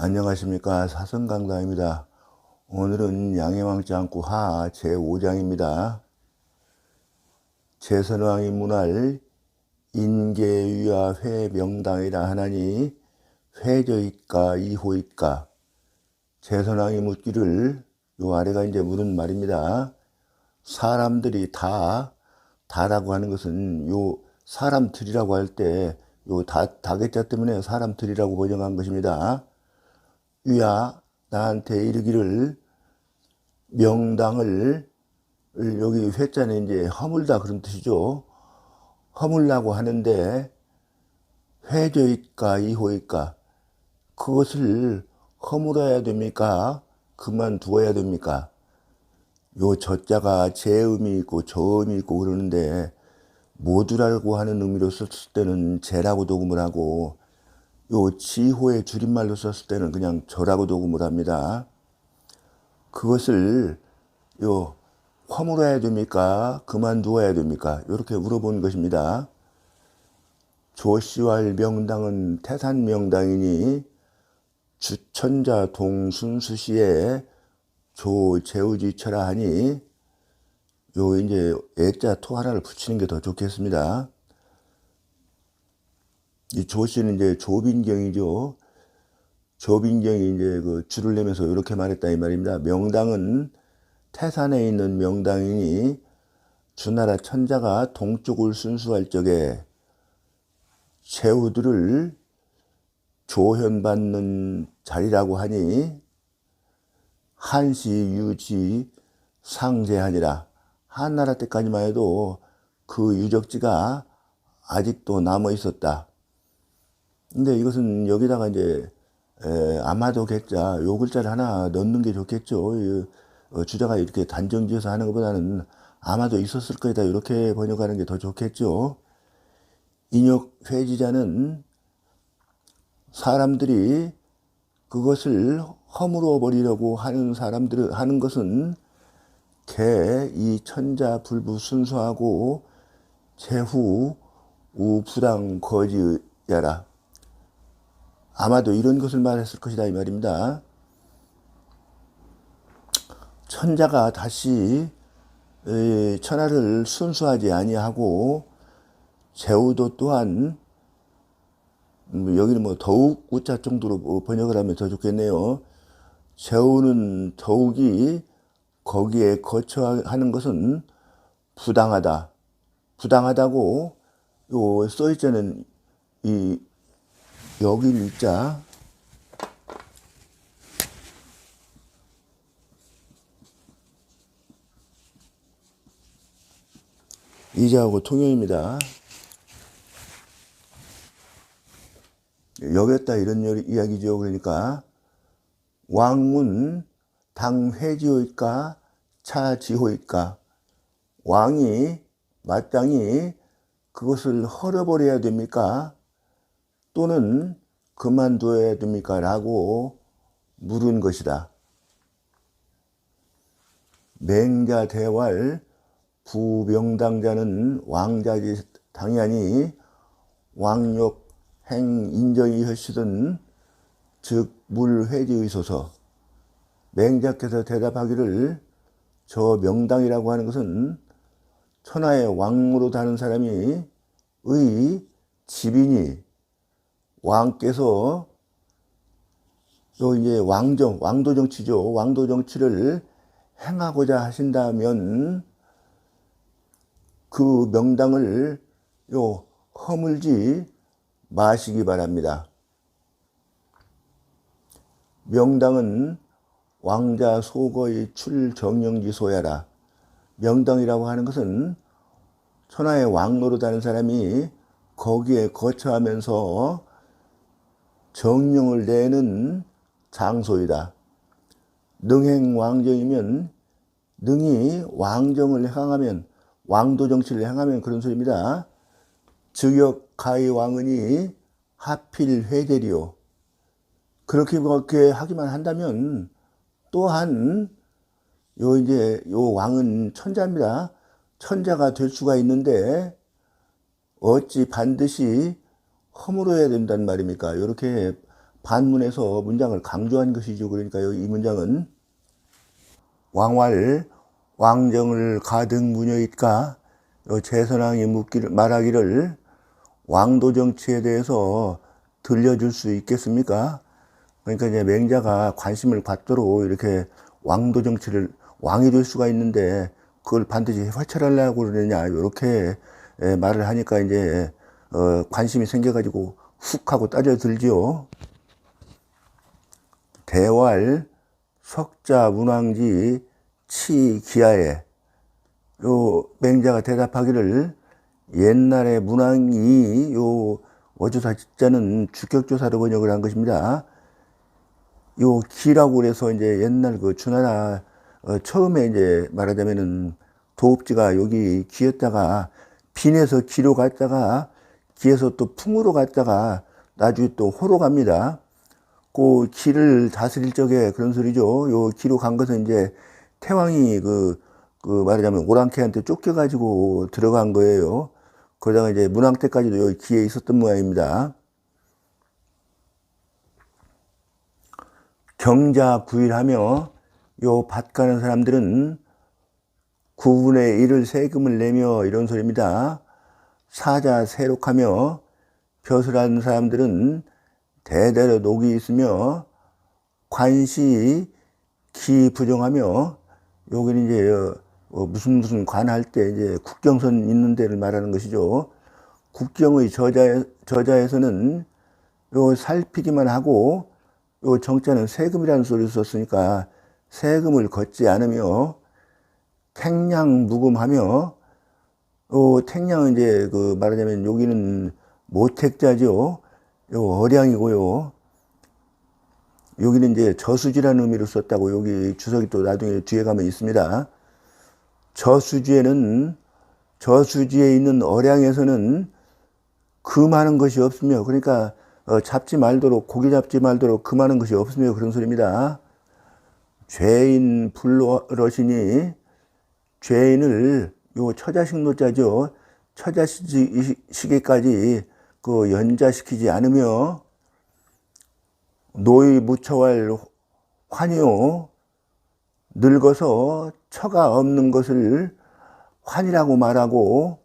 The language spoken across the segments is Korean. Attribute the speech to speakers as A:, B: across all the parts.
A: 안녕하십니까. 사성강당입니다. 오늘은 양해왕짱구 하 제5장입니다. 제선왕이 문할 인계위와 회명당이라 하나니 회저있까 이호있까. 제선왕이 묻기를, 요 아래가 이제 물은 말입니다. 사람들이 다라고 하는 것은 요 사람들이라고 할 때 요 다개자 때문에 사람들이라고 번역한 것입니다. 위야 나한테 이르기를 명당을, 여기 회자는 이제 허물다 그런 뜻이죠. 허물라고 하는데 회저일까 이호일까, 그것을 허물어야 됩니까? 그만두어야 됩니까? 요 저자가 제음이 있고 저음이 있고 그러는데 모두라고 하는 의미로 썼을 때는 제라고 녹음을 하고, 요 지호의 줄임말로 썼을 때는 그냥 저라고 녹음을 합니다. 그것을 허물어야 됩니까? 그만두어야 됩니까? 이렇게 물어보는 것입니다. 조씨왈 명당은 태산명당이니 주천자 동순수시에 조제우지처라 하니, 이제 애자 토 하나를 붙이는 게 더 좋겠습니다. 이 조씨는 이제 조빈경이죠. 조빈경이 이제 그 줄을 내면서 이렇게 말했다 이 말입니다. 명당은 태산에 있는 명당이니 주나라 천자가 동쪽을 순수할 적에 제후들을 조현받는 자리라고 하니 한시 유지 상제하니라. 한나라 때까지만 해도 그 유적지가 아직도 남아 있었다. 근데 이것은 여기다가 이제 아마도 객자 요 글자를 하나 넣는 게 좋겠죠. 주자가 이렇게 단정지어서 하는 것보다는 아마도 있었을 거다 이렇게 번역하는 게 더 좋겠죠. 인역 회지자는 사람들이 그것을 허물어 버리려고 하는 사람들을 하는 것은 개 이 천자 불부 순수하고 제후 우부당 거지야라. 아마도 이런 것을 말했을 것이다 이 말입니다. 천자가 다시 천하를 순수하지 아니하고 제후도 또한, 여기는 뭐 더욱 우자 정도로 번역을 하면 더 좋겠네요. 제후는 더욱이 거기에 거처하는 것은 부당하다. 부당하다고 요 써있자는 이 여기 일자 이자하고 통용입니다. 여겼다 이런 이야기죠. 그러니까 왕문 당회지호일까 차지호일까, 왕이 마땅히 그것을 헐어버려야 됩니까? 또는 그만둬야 됩니까? 라고 물은 것이다. 맹자대왈 부명당자는 왕자지 당연히 왕욕 행 인정이 하시던 즉 물회지의소서. 맹자께서 대답하기를, 저 명당이라고 하는 것은 천하의 왕으로 다는 사람이 의 집이니, 왕께서 또 이제 왕도 정치죠. 왕도 정치를 행하고자 하신다면 그 명당을 허물지 마시기 바랍니다. 명당은 왕자 소거의 출정령지소야라. 명당이라고 하는 것은 천하의 왕노릇 하는 사람이 거기에 거처하면서 정령을 내는 장소이다. 능행왕정이면, 능히 왕정을 행하면, 왕도 정치를 행하면 그런 소리입니다. 즉역 가히 왕은이 하필 회대리요. 그렇게 하기만 한다면 또한 요 왕은 천자입니다. 천자가 될 수가 있는데 어찌 반드시 허물어야 된다는 말입니까? 이렇게 반문에서 문장을 강조한 것이죠. 그러니까요, 이 문장은 왕왈 왕정을 가득 무녀잇까 제선왕이 말하기를 왕도 정치에 대해서 들려줄 수 있겠습니까? 그러니까 이제 맹자가 관심을 받도록 이렇게 왕도 정치를 왕이 될 수가 있는데 그걸 반드시 회찰하려고 그러느냐 이렇게 말을 하니까 이제 관심이 생겨가지고 훅 하고 따져들지요. 대왈 석자 문왕지 치기하에 요 맹자가 대답하기를 옛날에 문왕이 요 어조사 집자는 주격조사로 번역을 한 것입니다. 요 기라고 그래서 이제 옛날 그 주나라 처음에 이제 말하자면은 도읍지가 여기 기였다가 빈에서 기로 갔다가 기에서 또 풍으로 갔다가 나중에 또 호로 갑니다. 그 기를 다스릴 적에 그런 소리죠. 요 기로 간 것은 이제 태왕이 그 말하자면 오랑캐한테 쫓겨가지고 들어간 거예요. 그러다가 이제 문왕 때까지도 여기 기에 있었던 모양입니다. 경자 구일하며 요 밭 가는 사람들은 9분의 1을 세금을 내며 이런 소리입니다. 사자 세록하며 벼슬 하는 사람들은 대대로 녹이 있으며 관시 기 부정하며 여기는 이제 무슨 관할 때 이제 국경선 있는 데를 말하는 것이죠. 국경의 저자에서는 요 살피기만 하고 요 정자는 세금이라는 소리를 썼으니까 세금을 걷지 않으며 택량 무금하며 요 택량은 이제 그 말하자면 여기는 모택자죠. 요 어량이고요. 여기는 이제 저수지라는 의미로 썼다고 여기 주석이 또 나중에 뒤에 가면 있습니다. 저수지에 있는 어량에서는 금하는 것이 없으며 그러니까 잡지 말도록 고기 잡지 말도록 금하는 것이 없으며 그런 소리입니다. 죄인 불러시니 죄인을 요 처자식 노자죠. 처자시기까지 그 연자시키지 않으며 노이 무처할 환이요 늙어서 처가 없는 것을 환이라고 말하고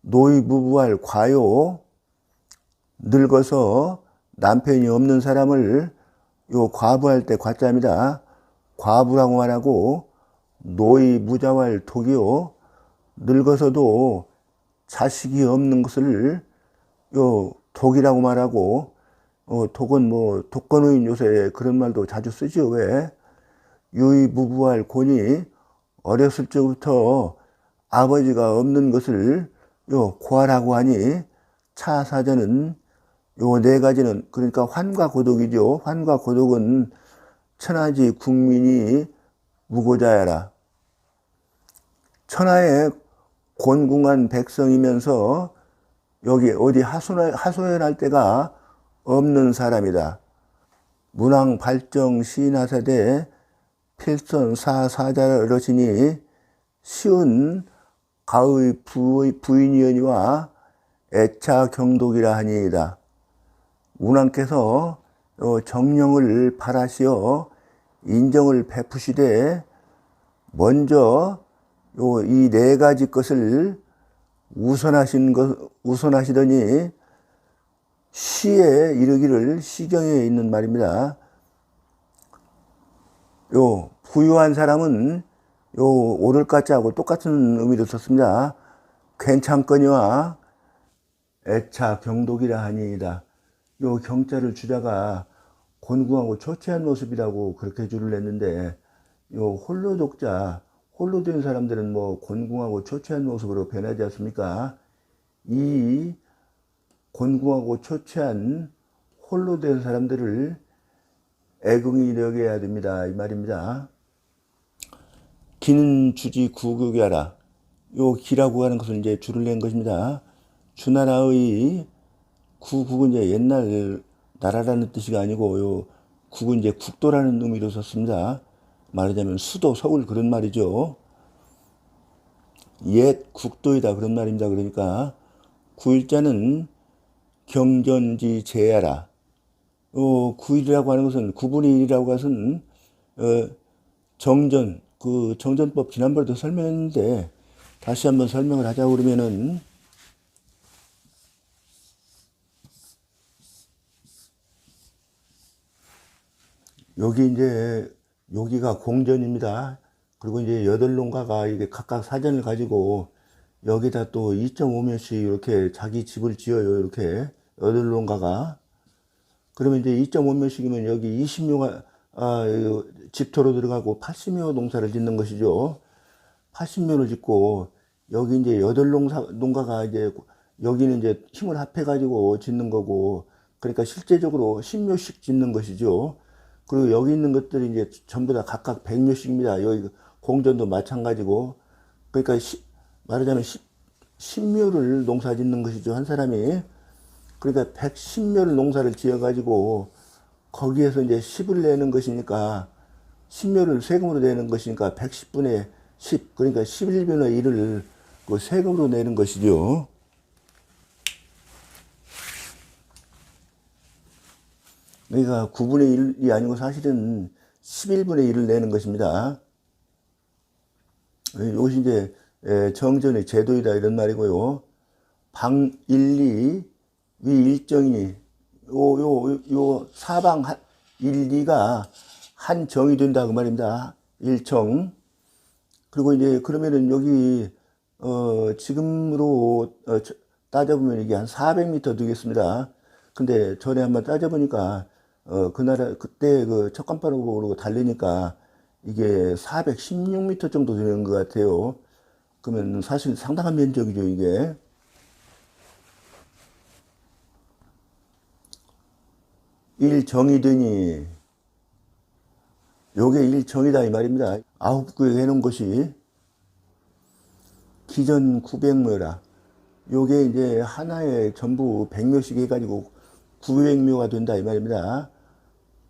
A: 노이 무부할 과요 늙어서 남편이 없는 사람을 요 과부할 때 과자입니다. 과부라고 말하고 노이 무자왈 독이요 늙어서도 자식이 없는 것을 요 독이라고 말하고 독은 뭐 독거노인 요새 그런 말도 자주 쓰죠. 왜? 유의무부할 곤이 어렸을 적부터 아버지가 없는 것을 요 고아라고 하니 차사전은 요 네 가지는 그러니까 환과 고독이죠. 환과 고독은 천하지 국민이 무고자야라. 천하의 곤궁한 백성이면서 여기 어디 하소연할 데가 없는 사람이다. 문왕 발정 시나사대 필선 사사자라 이러시니 쉬운 가의 부인이여니와 애차 경독이라 하니이다. 문왕께서 정령을 바라시어 인정을 베푸시되 먼저 이 네 가지 것을 우선하시더니 시에 이르기를 시경에 있는 말입니다. 부유한 사람은 오를 까자하고 똑같은 의미로 썼습니다. 괜찮거니와 애차 경독이라 하니이다. 경자를 주자가 곤궁하고 초췌한 모습이라고 그렇게 줄을 냈는데 홀로 독자 홀로 된 사람들은 뭐 곤궁하고 초췌한 모습으로 변하지 않습니까? 이 곤궁하고 초췌한 홀로 된 사람들을 애궁이 여겨야 됩니다. 이 말입니다. 기는 주지 구국이 하라. 기라고 하는 것을 이제 줄을 낸 것입니다. 주나라의 구국은 이제 옛날 나라라는 뜻이 아니고 국은 이제 국도라는 의미로 썼습니다. 말하자면 수도 서울 그런 말이죠. 옛 국도이다 그런 말입니다. 그러니까 구일자는 경전지 제야라. 구일이라고 하는 것은, 구분의 일이라고 하는 것은, 정전, 그 정전법 지난번에도 설명했는데, 다시 한번 설명을 하자고 그러면은, 여기 이제, 여기가 공전입니다. 그리고 이제 8농가가 이게 각각 사전을 가지고, 여기다 또 2.5면씩 이렇게 자기 집을 지어요. 이렇게 8농가가. 그러면 이제 2.5면씩이면 여기 20묘가 집터로 들어가고 80묘 농사를 짓는 것이죠. 80묘를 짓고 여기 이제 8농가가 이제 여기는 이제 힘을 합해가지고 짓는 거고, 그러니까 실제적으로 10묘씩 짓는 것이죠. 그리고 여기 있는 것들이 이제 전부 다 각각 100묘씩입니다. 여기 공전도 마찬가지고, 그러니까 말하자면 10묘를 농사 짓는 것이죠. 한 사람이. 그러니까 110묘를 농사를 지어가지고 거기에서 이제 10을 내는 것이니까, 10묘를 세금으로 내는 것이니까 110분의 10, 그러니까 11분의 1을 그 세금으로 내는 것이죠. 그러니까 9분의 1이 아니고 사실은 11분의 1을 내는 것입니다. 이것이 이제 정전의 제도이다 이런 말이고요. 방 1, 2, 위 일정이니, 요 사방 1, 2가 한 정이 된다 그 말입니다. 일정. 그리고 이제 그러면은 여기 지금으로 따져보면 이게 한 400m 되겠습니다. 근데 전에 한번 따져보니까 그때 그 척간바로 달리니까 이게 416m 정도 되는 것 같아요. 그러면 사실 상당한 면적이죠, 이게. 일정이 되니, 요게 일정이다 이 말입니다. 9구역 해놓은 것이 기전 900묘라. 요게 이제 하나에 전부 100묘씩 해가지고 900묘가 된다 이 말입니다.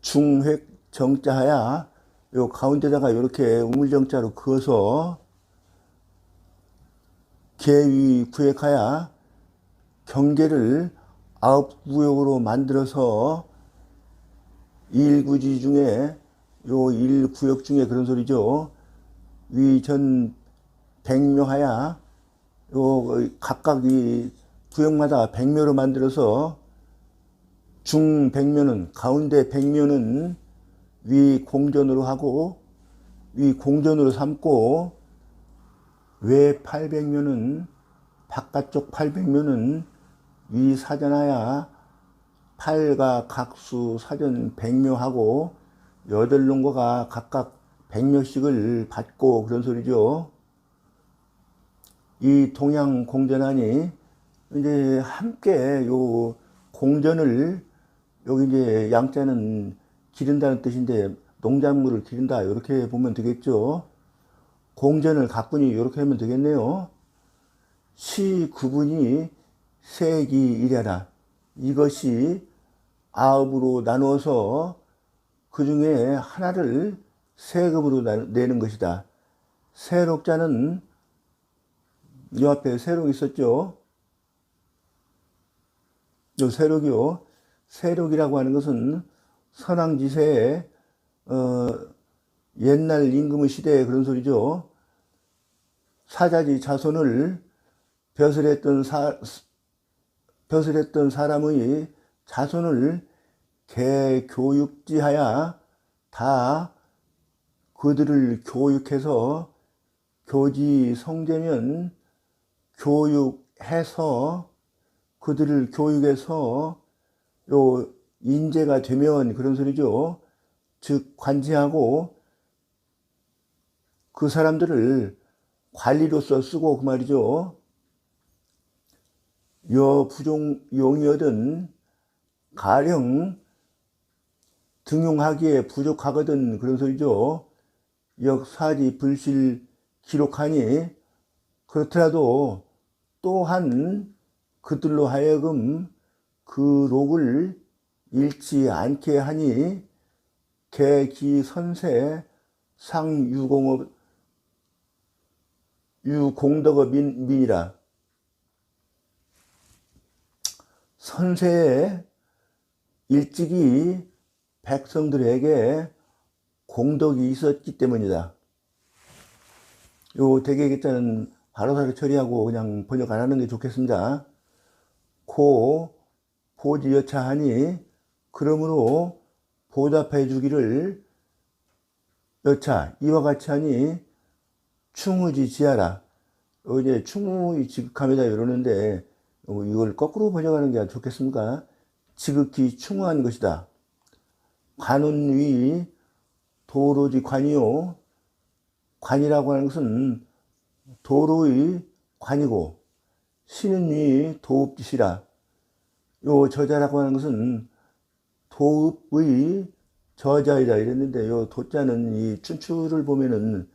A: 중획 정자하야, 요 가운데다가 이렇게 우물정자로 그어서 계위 구획하야, 경계를 9구역으로 만들어서 1구지 중에, 요 1구역 중에 그런 소리죠. 위전 100묘하야, 요 각각 이 구역마다 100묘로 만들어서 중 100묘는, 가운데 100묘는 위 공전으로 하고, 위 공전으로 삼고, 외 800묘는, 바깥쪽 800묘는 위 사전하야, 8가 각수 사전 100묘하고 8농가가 각각 100묘씩을 받고 그런 소리죠. 이 동양 공전하니 이제 함께 요 공전을, 여기 이제 양자는 기른다는 뜻인데 농작물을 기른다 이렇게 보면 되겠죠. 공전을 가꾸니 이렇게 하면 되겠네요. 시 구분이 세기 이래라. 이것이 9으로 나누어서 그 중에 하나를 세금으로 내는 것이다. 세록자는, 이 앞에 세록이 있었죠. 요 세록이요. 세록이라고 하는 것은 선왕지세의 옛날 임금의 시대의 그런 소리죠. 사자지 자손을 벼슬했던 사람의 자손을 개교육지하야, 다 그들을 교육해서, 교지 성제면 교육해서, 그들을 교육해서 요 인재가 되면 그런 소리죠. 즉 관지하고 그 사람들을 관리로서 쓰고 그 말이죠. 부종용이거든 가령 등용하기에 부족하거든 그런 소리죠. 역사지 불실 기록하니, 그렇더라도 또한 그들로 하여금 그 록을 잃지 않게 하니, 개기선세 상유공업 유공덕의 민이라. 선세에 일찍이 백성들에게 공덕이 있었기 때문이다. 요 대개기자는 바로바로 처리하고 그냥 번역 안 하는 게 좋겠습니다. 고 보지여차하니 그러므로 보답해 주기를 여차 이와 같이 하니 충의지지하라. 이제 충의 지극함이다 이러는데 이걸 거꾸로 번역하는 게 좋겠습니까? 지극히 충의한 것이다. 관은 위 도로지 관이요. 관이라고 하는 것은 도로의 관이고 신은 위 도읍짓이라. 요 저자라고 하는 것은 도읍의 저자이다 이랬는데 요 도자는 이 춘추를 보면은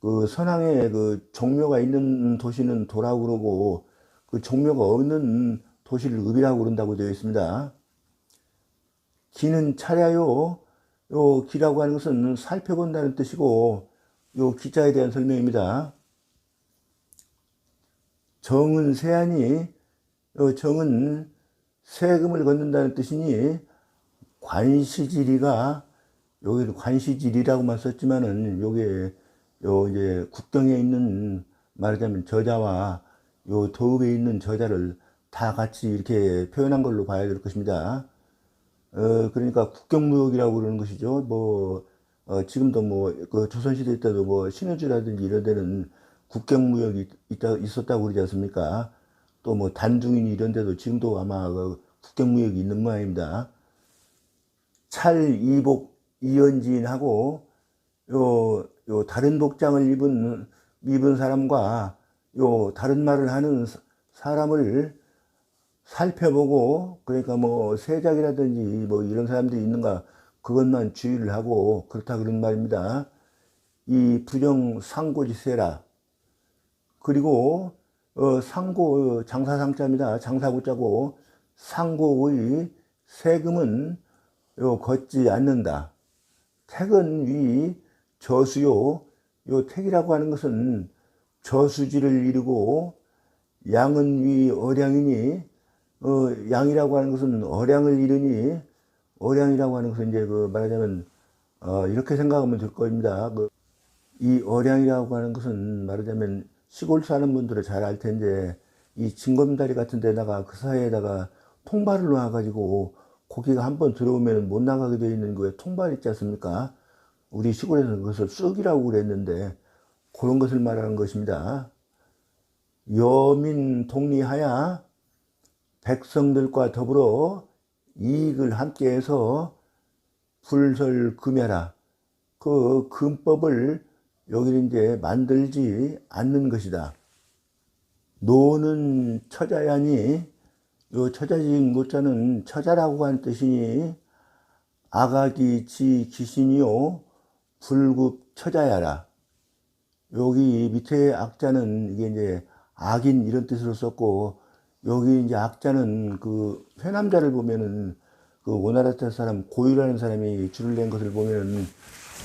A: 그 선왕의 그 종묘가 있는 도시는 도라고 그러고 그 종묘가 없는 도시를 읍이라고 그런다고 되어 있습니다. 기는 차려요. 요 기라고 하는 것은 살펴본다는 뜻이고 요 기자에 대한 설명입니다. 정은 세하니 요 정은 세금을 걷는다는 뜻이니 관시지리가 여기 관시지리라고만 썼지만은 요게 요 이제 국경에 있는 말하자면 저자와 요 도읍에 있는 저자를 다 같이 이렇게 표현한 걸로 봐야 될 것입니다. 그러니까 국경무역이라고 그러는 것이죠. 지금도 그 조선시대 때도 신의주라든지 이런 데는 국경무역이 있었다고 그러지 않습니까? 또 단중인 이런 데도 지금도 아마 그 국경무역이 있는 모양입니다. 찰, 이복, 이연지인하고 요 다른 복장을 입은 사람과 요 다른 말을 하는 사람을 살펴보고 그러니까 세작이라든지 이런 사람들이 있는가 그것만 주의를 하고 그렇다 그런 말입니다. 이 부정 상고지세라. 그리고 상고 장사상자입니다. 장사고자고 상고의 세금은 걷지 않는다. 택은 위 저수요. 요 택이라고 하는 것은 저수지를 이루고 양은 위 어량이니 양이라고 하는 것은 어량을 이루니 어량이라고 하는 것은 이제 말하자면 이렇게 생각하면 될 겁니다. 이 어량이라고 하는 것은 말하자면 시골 사는 분들은 잘 알 텐데 이 징검다리 같은 데다가 그 사이에다가 통발을 놓아가지고 고기가 한번 들어오면 못 나가게 되어 있는 거에 통발 있지 않습니까? 우리 시골에서는 그것을 쑥이라고 그랬는데 그런 것을 말하는 것입니다. 여민 동리하야 백성들과 더불어 이익을 함께해서 불설금해라. 그 금법을 여기는 이제 만들지 않는 것이다. 노는 처자야니 요 처자직 노자는 처자라고 하는 뜻이니 아가기 지 귀신이요 불급 처자야라. 여기 밑에 악자는 이게 이제 악인 이런 뜻으로 썼고 여기 이제 악자는 그 회남자를 보면은 그 오나라 사람 고유라는 사람이 줄을 낸 것을 보면은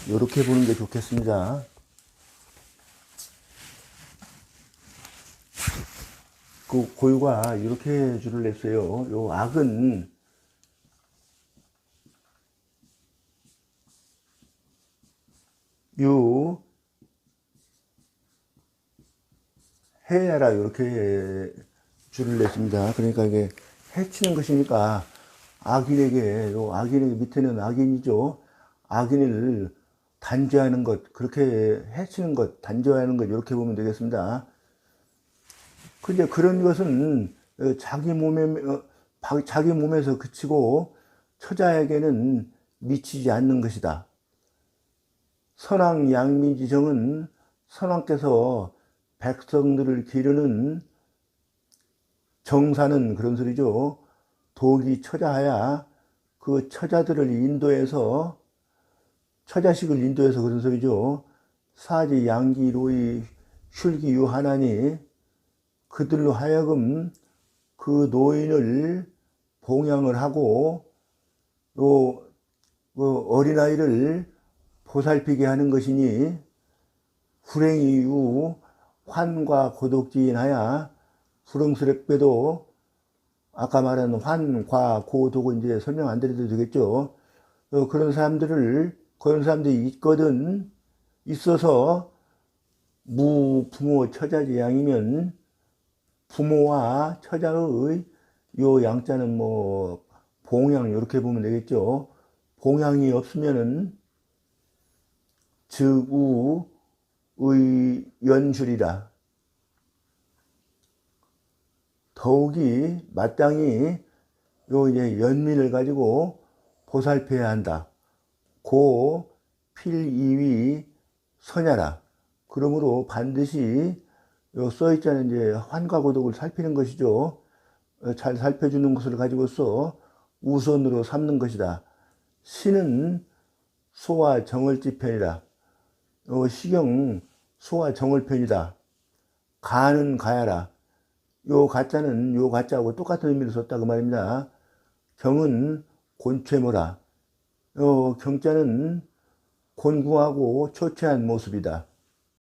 A: 이렇게 보는 게 좋겠습니다. 그 고유가 이렇게 줄을 냈어요. 요 악은 요 해야라 이렇게 줄을 냈습니다. 그러니까 이게 해치는 것이니까 악인에게 밑에는 악인이죠. 악인을 단죄하는 것, 그렇게 해치는 것, 단죄하는 것 이렇게 보면 되겠습니다. 근데 그런 것은 자기 몸에서 그치고 처자에게는 미치지 않는 것이다. 선왕 양민지정은 선왕께서 백성들을 기르는 정사는 그런 소리죠. 독이 처자하야 그 처자들을 인도해서 처자식을 인도해서 그런 소리죠. 사지 양기로이 슐기유하나니 그들로 하여금 그 노인을 봉양을 하고 또 어린아이를 보살피게 하는 것이니 불행이유 환과 고독지인하야 불응스럽게도 아까 말한 환, 과, 고, 도고 이제 설명 안 드려도 되겠죠. 그런 사람들이 있거든. 있어서 무, 부모, 처자지양이면 부모와 처자의 요 양자는 뭐 봉양 이렇게 보면 되겠죠. 봉양이 없으면은 즉우의 연줄이라. 더욱이 마땅히 요 이제 연민을 가지고 보살펴야 한다. 고 필이위 선야라. 그러므로 반드시 요 써있자는 이제 환과고독을 살피는 것이죠. 잘 살펴주는 것을 가지고서 우선으로 삼는 것이다. 시는 소와 정을지편이라. 시경 소와 정을편이다. 가는 가야라. 요 가자는 요 가자하고 똑같은 의미로 썼다 그 말입니다. 경은 곤최모라. 요 경자는 곤궁하고 초췌한 모습이다.